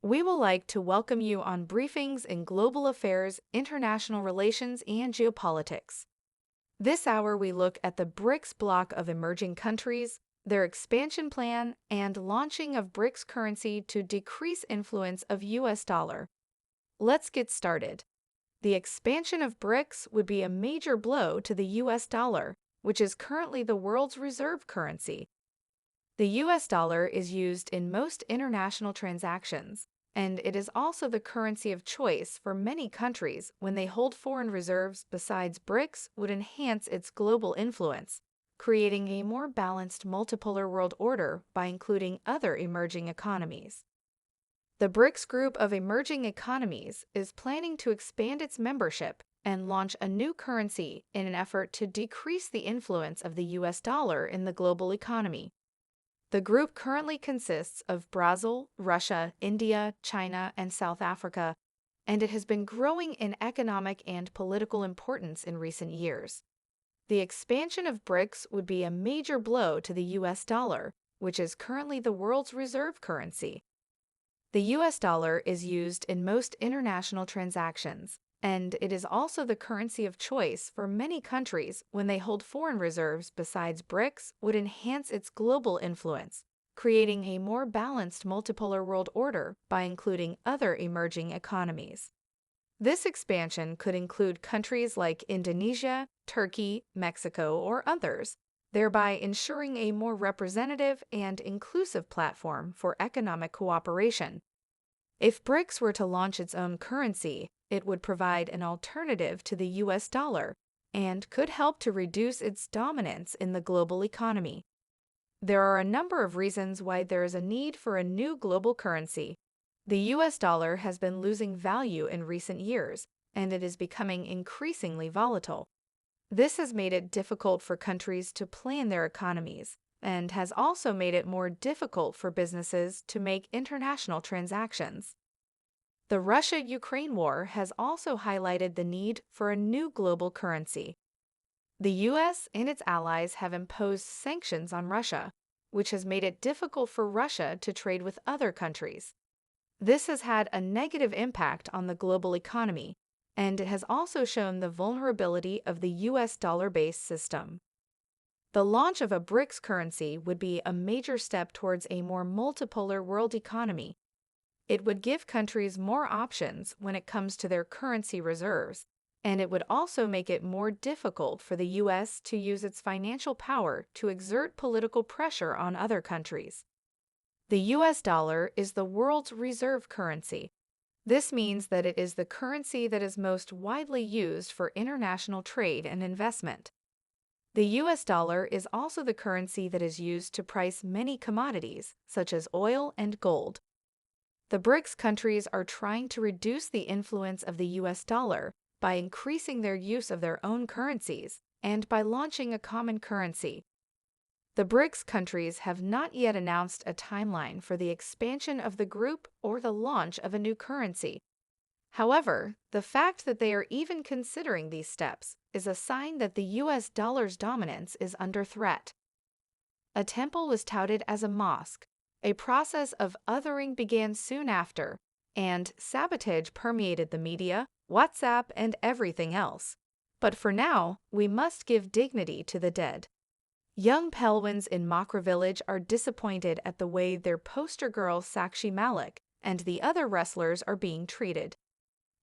We will like to welcome you on briefings in global affairs, international relations, and geopolitics. This hour, we look at the BRICS bloc of emerging countries, their expansion plan, and launching of BRICS currency to decrease influence of US dollar. Let's get started. The expansion of BRICS would be a major blow to the US dollar, which is currently the world's reserve currency. The US dollar is used in most international transactions, and it is also the currency of choice for many countries when they hold foreign reserves. Besides, BRICS would enhance its global influence, creating a more balanced multipolar world order by including other emerging economies. The BRICS group of emerging economies is planning to expand its membership and launch a new currency in an effort to decrease the influence of the US dollar in the global economy. The group currently consists of Brazil, Russia, India, China, and South Africa, and it has been growing in economic and political importance in recent years. The expansion of BRICS would be a major blow to the US dollar, which is currently the world's reserve currency. The US dollar is used in most international transactions, and it is also the currency of choice for many countries when they hold foreign reserves. Besides, BRICS would enhance its global influence, creating a more balanced multipolar world order by including other emerging economies. This expansion could include countries like Indonesia, Turkey, Mexico, or others, thereby ensuring a more representative and inclusive platform for economic cooperation. If BRICS were to launch its own currency, it would provide an alternative to the US dollar and could help to reduce its dominance in the global economy. There are a number of reasons why there is a need for a new global currency. The US dollar has been losing value in recent years, and it is becoming increasingly volatile. This has made it difficult for countries to plan their economies, and has also made it more difficult for businesses to make international transactions. The Russia-Ukraine war has also highlighted the need for a new global currency. The US and its allies have imposed sanctions on Russia, which has made it difficult for Russia to trade with other countries. This has had a negative impact on the global economy, and it has also shown the vulnerability of the US dollar-based system. The launch of a BRICS currency would be a major step towards a more multipolar world economy. It would give countries more options when it comes to their currency reserves, and it would also make it more difficult for the US to use its financial power to exert political pressure on other countries. The US dollar is the world's reserve currency. This means that it is the currency that is most widely used for international trade and investment. The US dollar is also the currency that is used to price many commodities, such as oil and gold. The BRICS countries are trying to reduce the influence of the US dollar by increasing their use of their own currencies and by launching a common currency. The BRICS countries have not yet announced a timeline for the expansion of the group or the launch of a new currency. However, the fact that they are even considering these steps is a sign that the US dollar's dominance is under threat. A temple was touted as a mosque. A process of othering began soon after, and sabotage permeated the media, WhatsApp, and everything else. But for now, we must give dignity to the dead. Young Pelwans in Makra village are disappointed at the way their poster girl Sakshi Malik and the other wrestlers are being treated.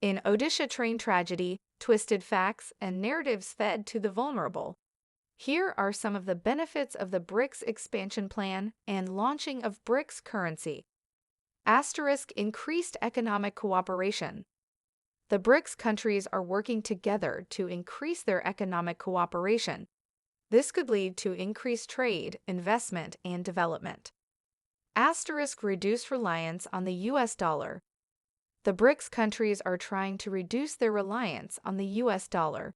In Odisha train tragedy, twisted facts and narratives fed to the vulnerable. Here are some of the benefits of the BRICS expansion plan and launching of BRICS currency. * Increased economic cooperation. The BRICS countries are working together to increase their economic cooperation. This could lead to increased trade, investment, and development. Reduce reliance on the US dollar. The BRICS countries are trying to reduce their reliance on the US dollar.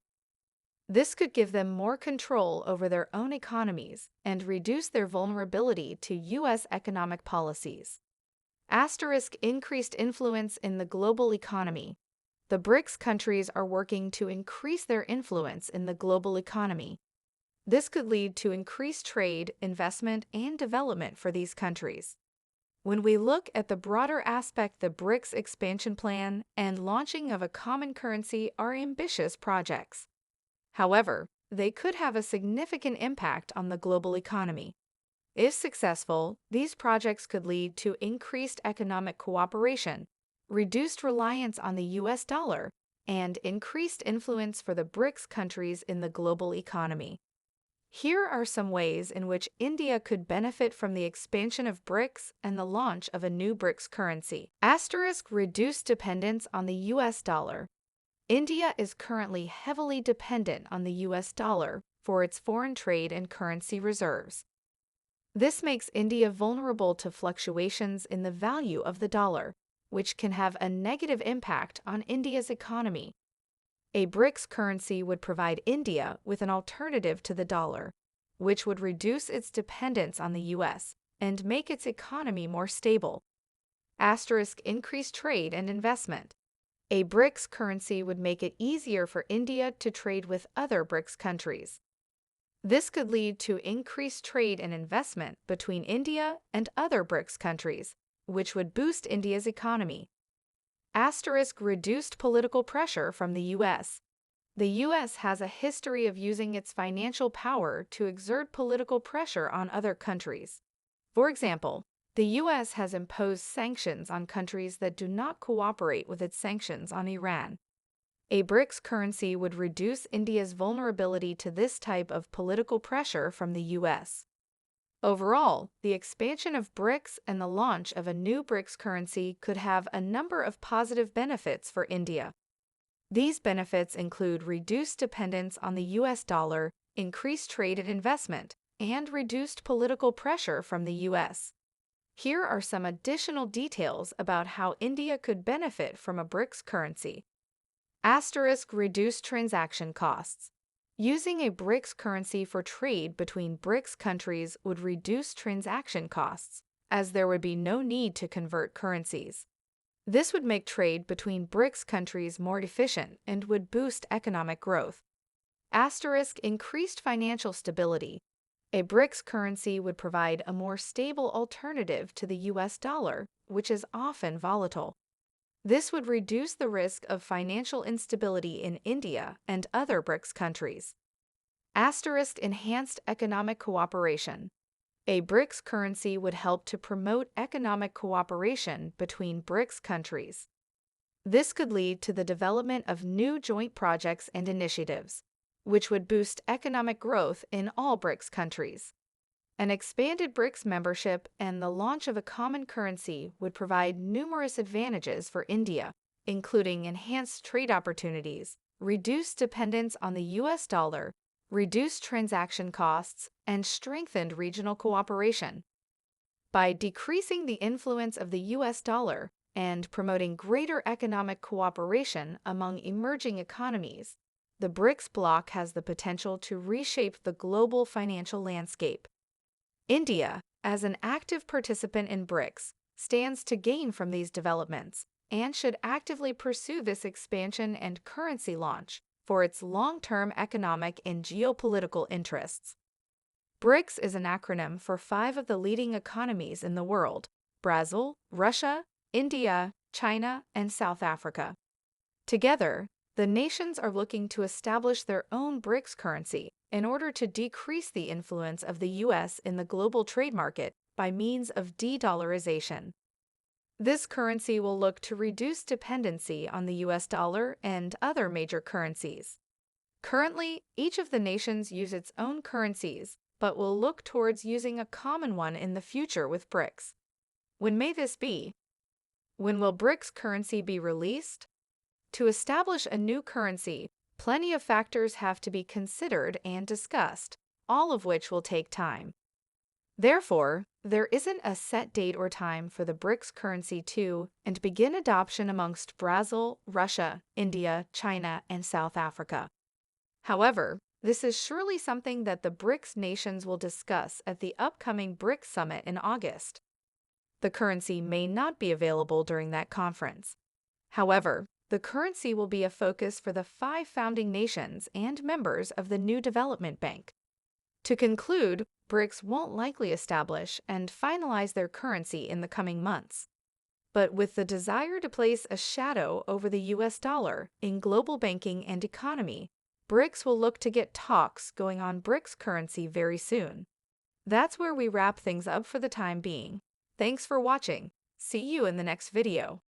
This could give them more control over their own economies and reduce their vulnerability to US economic policies. Increased influence in the global economy. The BRICS countries are working to increase their influence in the global economy. This could lead to increased trade, investment, and development for these countries. When we look at the broader aspect, the BRICS expansion plan and launching of a common currency are ambitious projects. However, they could have a significant impact on the global economy. If successful, these projects could lead to increased economic cooperation, reduced reliance on the US dollar, and increased influence for the BRICS countries in the global economy. Here are some ways in which India could benefit from the expansion of BRICS and the launch of a new BRICS currency. Reduced dependence on the US dollar. India is currently heavily dependent on the US dollar for its foreign trade and currency reserves. This makes India vulnerable to fluctuations in the value of the dollar, which can have a negative impact on India's economy. A BRICS currency would provide India with an alternative to the dollar, which would reduce its dependence on the US and make its economy more stable. Increased trade and investment. A BRICS currency would make it easier for India to trade with other BRICS countries. This could lead to increased trade and investment between India and other BRICS countries, which would boost India's economy. Reduced political pressure from the U.S. The U.S. has a history of using its financial power to exert political pressure on other countries. For example, the U.S. has imposed sanctions on countries that do not cooperate with its sanctions on Iran. A BRICS currency would reduce India's vulnerability to this type of political pressure from the U.S. Overall, the expansion of BRICS and the launch of a new BRICS currency could have a number of positive benefits for India. These benefits include reduced dependence on the US dollar, increased trade and investment, and reduced political pressure from the US. Here are some additional details about how India could benefit from a BRICS currency. Reduced transaction costs. Using a BRICS currency for trade between BRICS countries would reduce transaction costs, as there would be no need to convert currencies. This would make trade between BRICS countries more efficient and would boost economic growth. Increased financial stability. A BRICS currency would provide a more stable alternative to the US dollar, which is often volatile. This would reduce the risk of financial instability in India and other BRICS countries. Enhanced economic cooperation. A BRICS currency would help to promote economic cooperation between BRICS countries. This could lead to the development of new joint projects and initiatives, which would boost economic growth in all BRICS countries. An expanded BRICS membership and the launch of a common currency would provide numerous advantages for India, including enhanced trade opportunities, reduced dependence on the US dollar, reduced transaction costs, and strengthened regional cooperation. By decreasing the influence of the US dollar and promoting greater economic cooperation among emerging economies, the BRICS bloc has the potential to reshape the global financial landscape. India, as an active participant in BRICS, stands to gain from these developments and should actively pursue this expansion and currency launch for its long-term economic and geopolitical interests. BRICS is an acronym for 5 of the leading economies in the world: Brazil, Russia, India, China, and South Africa. Together, the nations are looking to establish their own BRICS currency in order to decrease the influence of the U.S. in the global trade market by means of de-dollarization. This currency will look to reduce dependency on the US dollar and other major currencies. Currently, each of the nations use its own currencies, but will look towards using a common one in the future with BRICS. When may this be? When will BRICS currency be released? To establish a new currency, plenty of factors have to be considered and discussed, all of which will take time. Therefore, there isn't a set date or time for the BRICS currency to begin adoption amongst Brazil, Russia, India, China, and South Africa. However, this is surely something that the BRICS nations will discuss at the upcoming BRICS summit in August. The currency may not be available during that conference. However, the currency will be a focus for the 5 founding nations and members of the new development bank. To conclude, BRICS won't likely establish and finalize their currency in the coming months. But with the desire to place a shadow over the US dollar in global banking and economy, BRICS will look to get talks going on BRICS currency very soon. That's where we wrap things up for the time being. Thanks for watching. See you in the next video.